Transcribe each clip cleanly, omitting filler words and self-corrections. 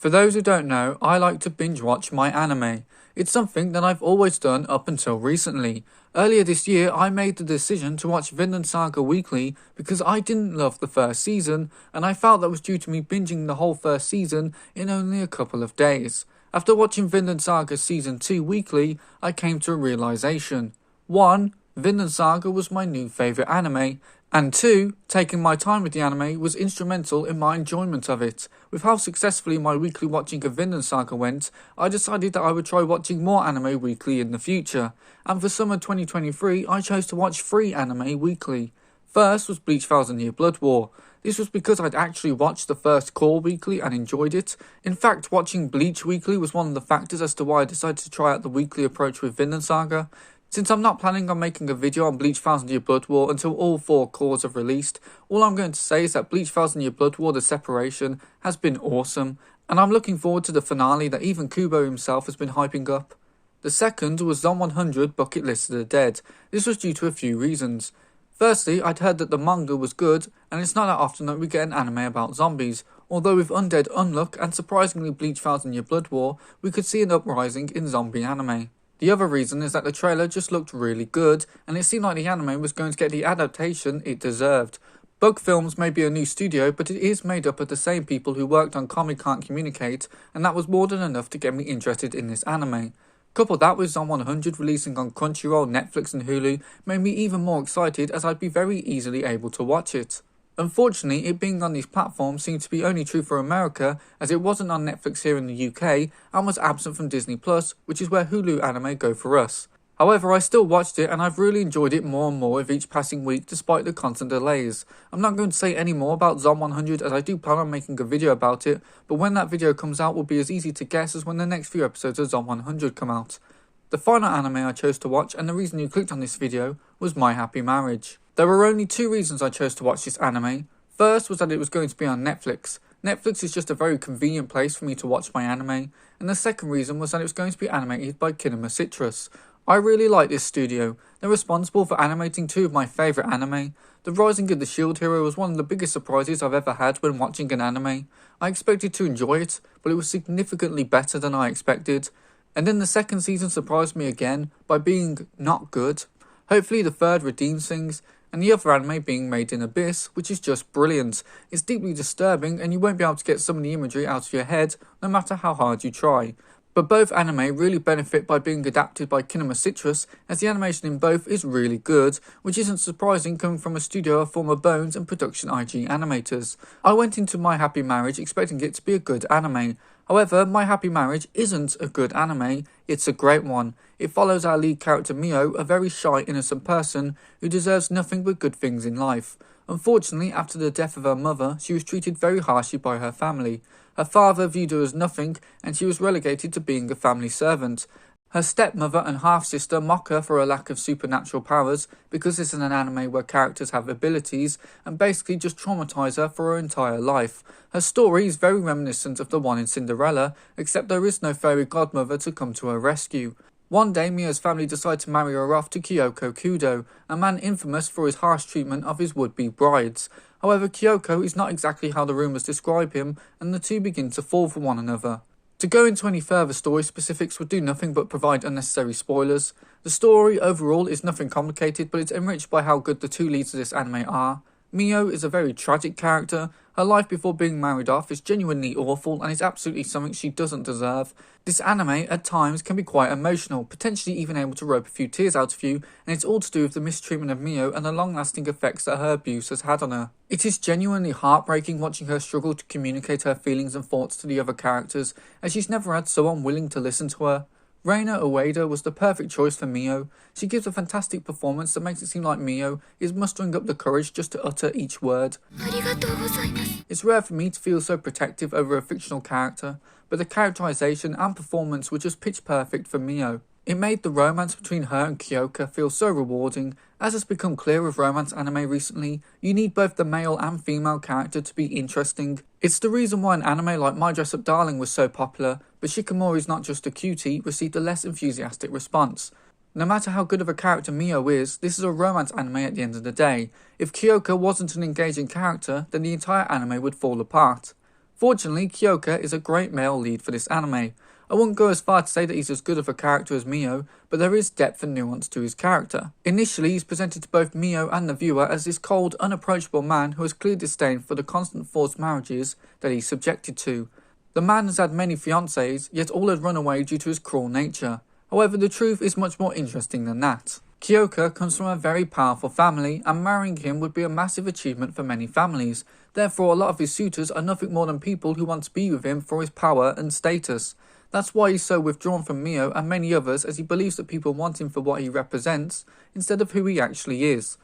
For those who don't know, I like to binge watch my anime. It's something that I've always done up until recently. Earlier this year, I made the decision to watch Vinland Saga weekly because I didn't love the first season, and I felt that was due to me binging the whole first season in only a couple of days. After watching Vinland Saga Season 2 weekly, I came to a realization. 1. Vinland Saga was my new favourite anime, and 2. Taking my time with the anime was instrumental in my enjoyment of it. With how successfully my weekly watching of Vinland Saga went, I decided that I would try watching more anime weekly in the future, and for summer 2023 I chose to watch 3 anime weekly. First was Bleach 1000 Year Blood War. This was because I'd actually watched the first core weekly and enjoyed it. In fact, watching Bleach weekly was one of the factors as to why I decided to try out the weekly approach with Vinland Saga. Since I'm not planning on making a video on Bleach 1000 Year Blood War until all 4 cores have released, all I'm going to say is that Bleach 1000 Year Blood War The Separation has been awesome, and I'm looking forward to the finale that even Kubo himself has been hyping up. The second was Zon 100 Bucket List of the Dead. This was due to a few reasons. Firstly, I'd heard that the manga was good, and it's not that often that we get an anime about zombies, although with Undead Unluck and surprisingly Bleach 1000 Year Blood War, we could see an uprising in zombie anime. The other reason is that the trailer just looked really good, and it seemed like the anime was going to get the adaptation it deserved. Bug Films may be a new studio, but it is made up of the same people who worked on Kami Can't Communicate, and that was more than enough to get me interested in this anime. Couple that with Zon 100 releasing on Crunchyroll, Netflix and Hulu made me even more excited as I'd be very easily able to watch it. Unfortunately, it being on these platforms seemed to be only true for America, as it wasn't on Netflix here in the UK and was absent from Disney+, which is where Hulu anime go for us. However, I still watched it and I've really enjoyed it more and more with each passing week despite the constant delays. I'm not going to say any more about Zon 100 as I do plan on making a video about it, but when that video comes out will be as easy to guess as when the next few episodes of Zon 100 come out. The final anime I chose to watch, and the reason you clicked on this video, was My Happy Marriage. There were only 2 reasons I chose to watch this anime. First was that it was going to be on Netflix. Netflix is just a very convenient place for me to watch my anime, and the second reason was that it was going to be animated by Kinema Citrus. I really like this studio. They're responsible for animating 2 of my favourite anime. The Rising of the Shield Hero was one of the biggest surprises I've ever had when watching an anime. I expected to enjoy it, but it was significantly better than I expected. And then the second season surprised me again by being not good. Hopefully the third redeems things, and the other anime being Made in Abyss, which is just brilliant. It's deeply disturbing and you won't be able to get some of the imagery out of your head no matter how hard you try. But both anime really benefit by being adapted by Kinema Citrus, as the animation in both is really good, which isn't surprising coming from a studio of former Bones and Production IG animators. I went into My Happy Marriage expecting it to be a good anime. However, My Happy Marriage isn't a good anime, it's a great one. It follows our lead character Miyo, a very shy, innocent person who deserves nothing but good things in life. Unfortunately, after the death of her mother, she was treated very harshly by her family. Her father viewed her as nothing, and she was relegated to being a family servant. Her stepmother and half-sister mock her for her lack of supernatural powers, because this is an anime where characters have abilities, and basically just traumatise her for her entire life. Her story is very reminiscent of the one in Cinderella, except there is no fairy godmother to come to her rescue. One day, Miyo's family decide to marry her off to Kyoko Kudo, a man infamous for his harsh treatment of his would-be brides. However, Kyoko is not exactly how the rumours describe him, and the two begin to fall for one another. To go into any further story specifics would do nothing but provide unnecessary spoilers. The story overall is nothing complicated, but it's enriched by how good the 2 leads of this anime are. Miyo is a very tragic character. Her life before being married off is genuinely awful and is absolutely something she doesn't deserve. This anime at times can be quite emotional, potentially even able to rope a few tears out of you, and it's all to do with the mistreatment of Miyo and the long-lasting effects that her abuse has had on her. It is genuinely heartbreaking watching her struggle to communicate her feelings and thoughts to the other characters, as she's never had someone willing to listen to her. Reina Ueda was the perfect choice for Miyo. She gives a fantastic performance that makes it seem like Miyo is mustering up the courage just to utter each word. It's rare for me to feel so protective over a fictional character, but the characterization and performance were just pitch perfect for Miyo. It made the romance between her and Kiyoka feel so rewarding. As has become clear with romance anime recently, you need both the male and female character to be interesting. It's the reason why an anime like My Dress Up Darling was so popular, but Shikimori's Not Just a Cutie received a less enthusiastic response. No matter how good of a character Miyo is, this is a romance anime at the end of the day. If Kiyoka wasn't an engaging character, then the entire anime would fall apart. Fortunately, Kiyoka is a great male lead for this anime. I wouldn't go as far to say that he's as good of a character as Miyo, but there is depth and nuance to his character. Initially, he's presented to both Miyo and the viewer as this cold, unapproachable man who has clear disdain for the constant forced marriages that he's subjected to. The man has had many fiancées, yet all had run away due to his cruel nature. However, the truth is much more interesting than that. Kiyoka comes from a very powerful family, and marrying him would be a massive achievement for many families. Therefore, a lot of his suitors are nothing more than people who want to be with him for his power and status. That's why he's so withdrawn from Miyo and many others, as he believes that people want him for what he represents, instead of who he actually is.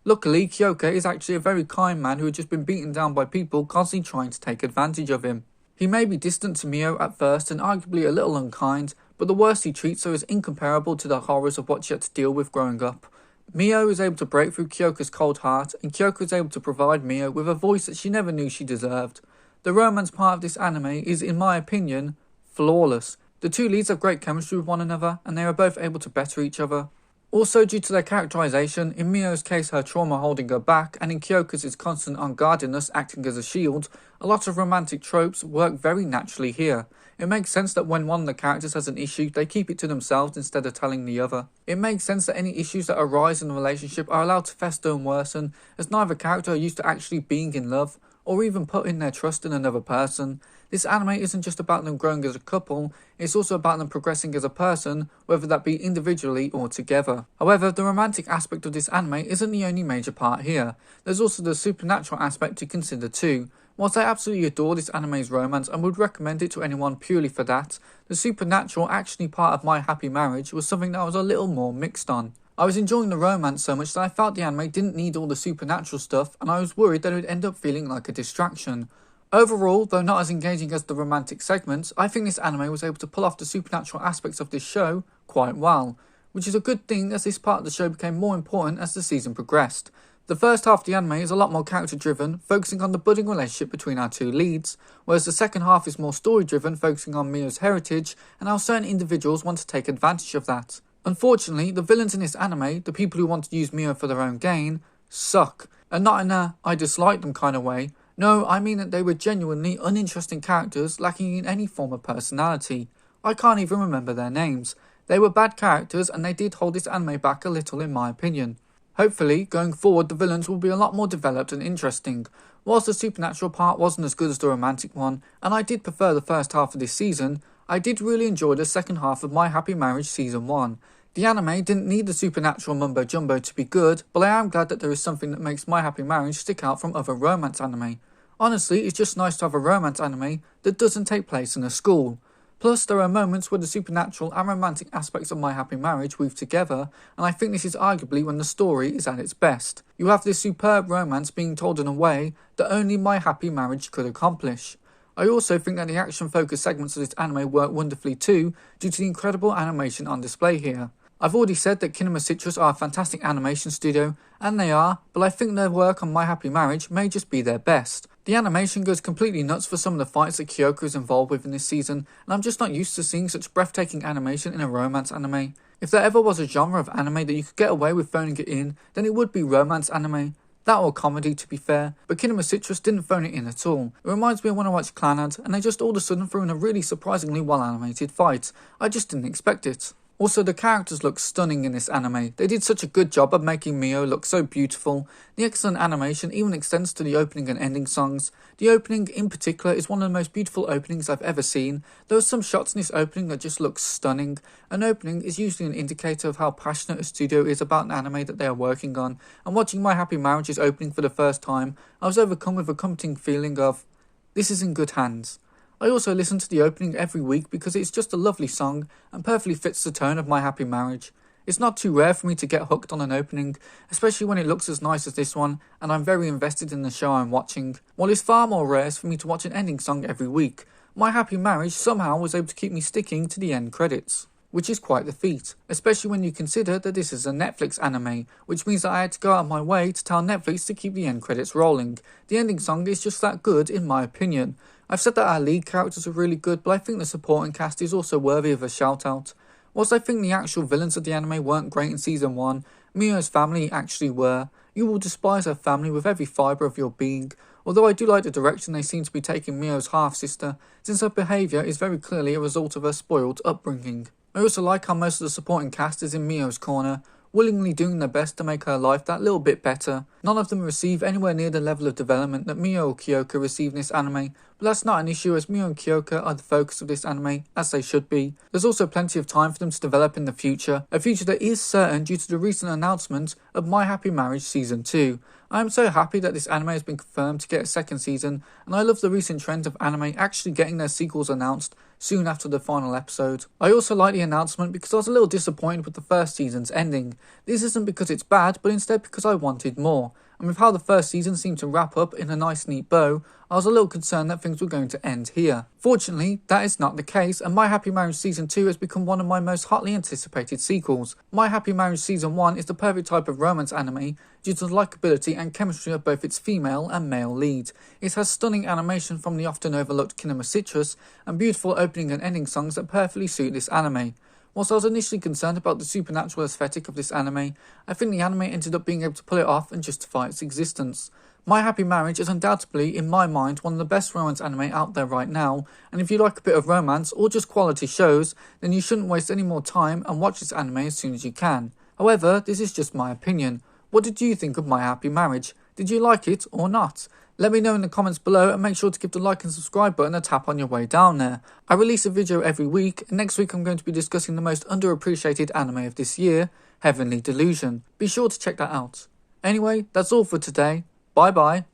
Luckily, Kiyoka is actually a very kind man who had just been beaten down by people constantly trying to take advantage of him. He may be distant to Miyo at first and arguably a little unkind, but the worst he treats her is incomparable to the horrors of what she had to deal with growing up. Miyo is able to break through Kyoka's cold heart, and Kyoka is able to provide Miyo with a voice that she never knew she deserved. The romance part of this anime is, in my opinion, flawless. The two leads have great chemistry with one another, and they are both able to better each other. Also, due to their characterization, in Miyo's case her trauma holding her back, and in Kyoka's its constant unguardedness acting as a shield, a lot of romantic tropes work very naturally here. It makes sense that when one of the characters has an issue, they keep it to themselves instead of telling the other. It makes sense that any issues that arise in a relationship are allowed to fester and worsen, as neither character are used to actually being in love, or even putting their trust in another person. This anime isn't just about them growing as a couple, it's also about them progressing as a person, whether that be individually or together. However, the romantic aspect of this anime isn't the only major part here. There's also the supernatural aspect to consider too. Whilst I absolutely adore this anime's romance and would recommend it to anyone purely for that, the supernatural actually part of My Happy Marriage was something that I was a little more mixed on. I was enjoying the romance so much that I felt the anime didn't need all the supernatural stuff, and I was worried that it would end up feeling like a distraction. Overall, though not as engaging as the romantic segments, I think this anime was able to pull off the supernatural aspects of this show quite well, which is a good thing as this part of the show became more important as the season progressed. The first half of the anime is a lot more character driven, focusing on the budding relationship between our two leads, whereas the second half is more story driven, focusing on Miyo's heritage and how certain individuals want to take advantage of that. Unfortunately, the villains in this anime, the people who want to use Miyo for their own gain, suck. And not in a I dislike them kind of way. No, I mean that they were genuinely uninteresting characters lacking in any form of personality. I can't even remember their names. They were bad characters and they did hold this anime back a little in my opinion. Hopefully, going forward the villains will be a lot more developed and interesting. Whilst the supernatural part wasn't as good as the romantic one, and I did prefer the first half of this season, I did really enjoy the second half of My Happy Marriage Season 1. The anime didn't need the supernatural mumbo jumbo to be good, but I am glad that there is something that makes My Happy Marriage stick out from other romance anime. Honestly, it's just nice to have a romance anime that doesn't take place in a school. Plus, there are moments where the supernatural and romantic aspects of My Happy Marriage weave together, and I think this is arguably when the story is at its best. You have this superb romance being told in a way that only My Happy Marriage could accomplish. I also think that the action-focused segments of this anime work wonderfully too, due to the incredible animation on display here. I've already said that Kinema Citrus are a fantastic animation studio, and they are, but I think their work on My Happy Marriage may just be their best. The animation goes completely nuts for some of the fights that Kiyoka is involved with in this season, and I'm just not used to seeing such breathtaking animation in a romance anime. If there ever was a genre of anime that you could get away with phoning it in, then it would be romance anime. That or comedy to be fair, but Kinema Citrus didn't phone it in at all. It reminds me of when I watched CLANNAD, and they just all of a sudden threw in a really surprisingly well animated fight. I just didn't expect it. Also, the characters look stunning in this anime. They did such a good job of making Miyo look so beautiful. The excellent animation even extends to the opening and ending songs. The opening in particular is one of the most beautiful openings I've ever seen. There are some shots in this opening that just look stunning. An opening is usually an indicator of how passionate a studio is about an anime that they are working on, and watching My Happy Marriage's opening for the first time, I was overcome with a comforting feeling of, this is in good hands. I also listen to the opening every week because it's just a lovely song and perfectly fits the tone of My Happy Marriage. It's not too rare for me to get hooked on an opening, especially when it looks as nice as this one and I'm very invested in the show I'm watching. While it's far more rare for me to watch an ending song every week, My Happy Marriage somehow was able to keep me sticking to the end credits, which is quite the feat, especially when you consider that this is a Netflix anime, which means that I had to go out of my way to tell Netflix to keep the end credits rolling. The ending song is just that good in my opinion. I've said that our lead characters are really good, but I think the supporting cast is also worthy of a shout out. Whilst I think the actual villains of the anime weren't great in season 1, Miyo's family actually were. You will despise her family with every fibre of your being. although I do like the direction they seem to be taking Miyo's half-sister, since her behaviour is very clearly a result of her spoiled upbringing. I also like how most of the supporting cast is in Miyo's corner, willingly doing their best to make her life that little bit better. None of them receive anywhere near the level of development that Miyo or Kiyoka receive in this anime, but that's not an issue as Miyo and Kiyoka are the focus of this anime, as they should be. There's also plenty of time for them to develop in the future, a future that is certain due to the recent announcement of My Happy Marriage Season 2. I am so happy that this anime has been confirmed to get a second season, and I love the recent trend of anime actually getting their sequels announced soon after the final episode. I also like the announcement because I was a little disappointed with the first season's ending. This isn't because it's bad, but instead because I wanted more. And with how the first season seemed to wrap up in a nice neat bow, I was a little concerned that things were going to end here. Fortunately, that is not the case, and My Happy Marriage Season 2 has become one of my most hotly anticipated sequels. My Happy Marriage Season 1 is the perfect type of romance anime due to the likability and chemistry of both its female and male leads. It has stunning animation from the often overlooked Kinema Citrus and beautiful opening and ending songs that perfectly suit this anime. Whilst I was initially concerned about the supernatural aesthetic of this anime, I think the anime ended up being able to pull it off and justify its existence. My Happy Marriage is undoubtedly, in my mind, one of the best romance anime out there right now, and if you like a bit of romance or just quality shows, then you shouldn't waste any more time and watch this anime as soon as you can. However, this is just my opinion. What did you think of My Happy Marriage? Did you like it or not? Let me know in the comments below and make sure to give the like and subscribe button a tap on your way down there. I release a video every week, and next week I'm going to be discussing the most underappreciated anime of this year, Heavenly Delusion. Be sure to check that out. Anyway, that's all for today. Bye bye.